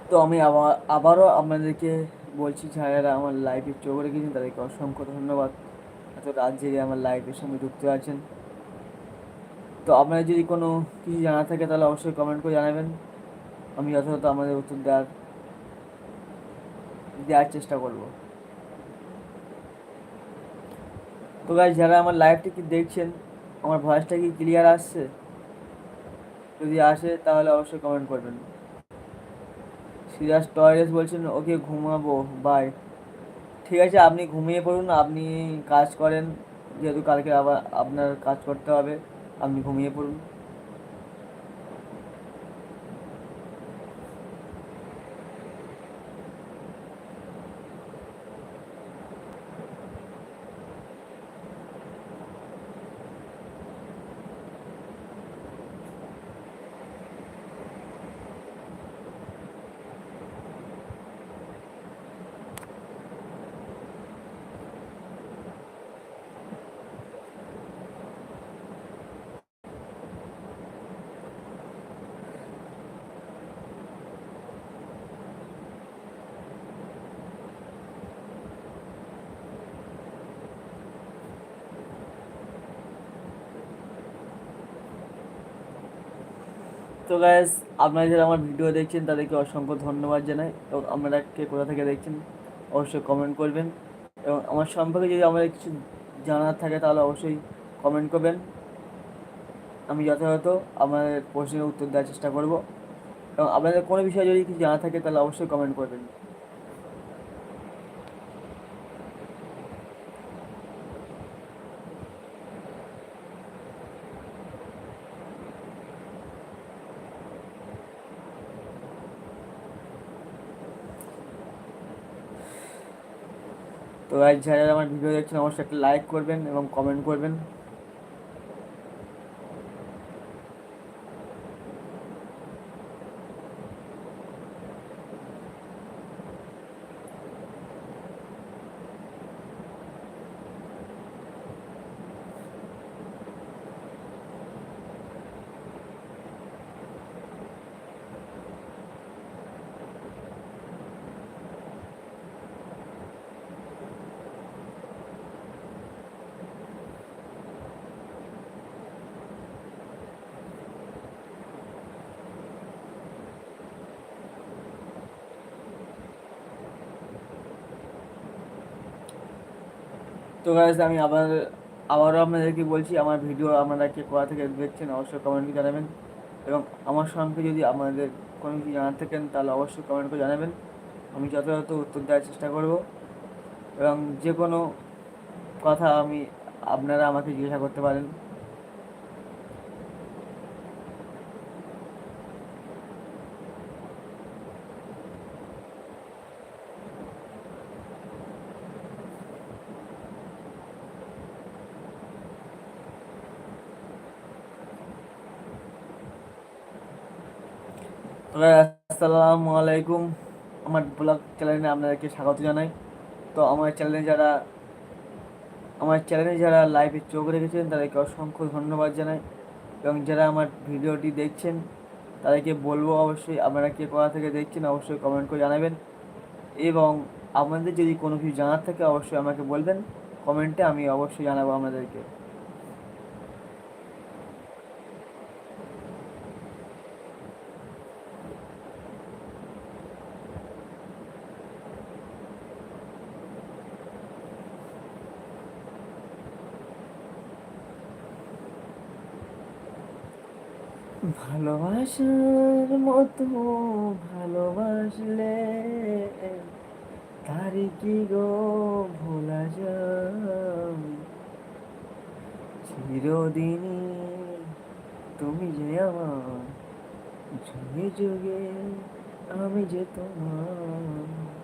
তো আমি আবারও আপনাদেরকে বলছি, যারা আমার লাইভে চোখ রেখেছেন তাদেরকে অসংখ্য ধন্যবাদ। এত রাত জেগে আমার লাইভের সঙ্গে যুক্ত আছেন। তো আপনার যদি কোনো কিছু জানা থাকে তাহলে অবশ্যই কমেন্ট করে জানাবেন। আমি যথাযথ আমাদের উত্তর দেওয়ার চেষ্টা করব। তো গাইজ, যারা আমার লাইভটি কি দেখছেন, আমার ভয়েসটা কি ক্লিয়ার আসছে? যদি আসে তাহলে অবশ্যই কমেন্ট করবেন। সিরাজ টয়েস বলছেন ওকে ঘুমাবো, বাই। ঠিক আছে, আপনি ঘুমিয়ে পড়ুন। আপনি কাজ করেন, যেহেতু কালকে আবার আপনার কাজ করতে হবে। আপনি ঘুমিয়ে পড়ুন। তো গ্যাস, আপনারা যারা আমার ভিডিও দেখছেন তাদেরকে অসংখ্য ধন্যবাদ জানাই। এবং আপনারা কে কোথা থেকে দেখছেন অবশ্যই কমেন্ট করবেন। এবং আমার সম্পর্কে যদি আমাদের কিছু জানার থাকে তাহলে অবশ্যই কমেন্ট করবেন। আমি যথাযথ আপনাদের প্রশ্নের উত্তর দেওয়ার চেষ্টা করব। এবং আপনাদের কোনো বিষয়ে যদি কিছু জানা থাকে তাহলে অবশ্যই কমেন্ট করবেন। তো গাইজ, যারা যারা আমার ভিডিও দেখছেন অবশ্যই একটা লাইক করবেন এবং কমেন্ট করবেন। তো গাইজ, আমি আবারও আপনাদেরকে বলছি, আমার ভিডিও আপনারা কে কোথা থেকে দেখছেন অবশ্যই কমেন্টে জানাবেন। এবং আমার সম্পর্কে যদি আপনাদের কোনো কিছু জানার থাকেন তাহলে অবশ্যই কমেন্ট করে জানাবেন। আমি যথাযথ উত্তর দেওয়ার চেষ্টা করব। এবং যে কোনো কথা আপনারা আমাকে জিজ্ঞাসা করতে পারেন। তো আসসালামু আলাইকুম। আমার ব্লগ চ্যানেলে আপনাদেরকে স্বাগত জানাই। তো আমার চ্যানেলে যারা লাইভে চোখ রেখেছেন তাদেরকে অসংখ্য ধন্যবাদ জানাই। এবং যারা আমার ভিডিওটি দেখছেন তাদেরকে বলবো, অবশ্যই আপনারা কে কোথা থেকে দেখছেন অবশ্যই কমেন্ট করে জানাবেন। এবং আপনাদের যদি কোনো কিছু জানার থাকে অবশ্যই আমাকে বলবেন কমেন্টে, আমি অবশ্যই জানাবো আপনাদেরকে। ভালোবাসার মতো ভালোবাসলে তারি কি গো ভোলা যায়? চিরদিনই তুমি যে আমার, যুগে যুগে আমি যে তোমার।